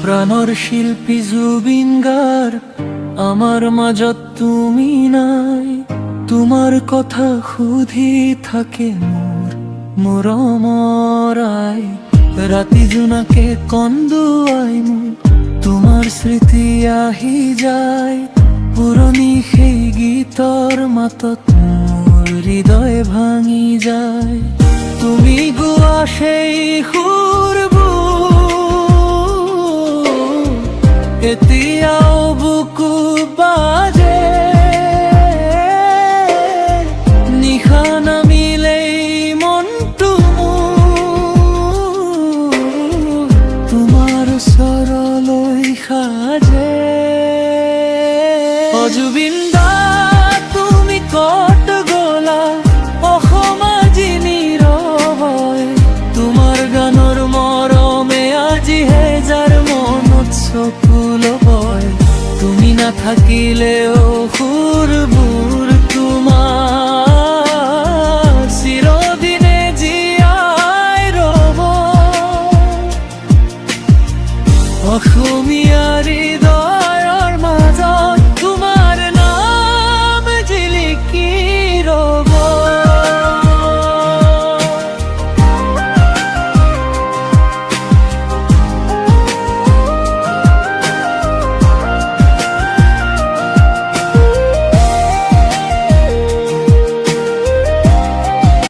প্ৰাণৰ শিল্পী জুবিন গাৰ্গ আমাৰ মাজত তুমি নাই। তোমাৰ কথা সুধি থাকে মোৰ মৰমৰ আই। ৰাতি জোনাকে কন্দুৱাই মোক তোমাৰ স্মৃতি আহি যায়। পুৰণি সেই গীতৰ মাতত মোৰ হৃদয় ভাঙি যায়। তুমি গোৱা সেই সুৰবোৰ এতিয়াও বুকু বাজে। নিশা নামিলেই মনটো মোৰ তোমাৰ ওচৰলৈ সাজে। জুবিন দা তুমি কত গলা অসমাজি নীৰৱ। তোমাৰ গানৰ মৰমে আজি হেজাৰ মনত চকুলো বয়। তুমি নাথাকিলেও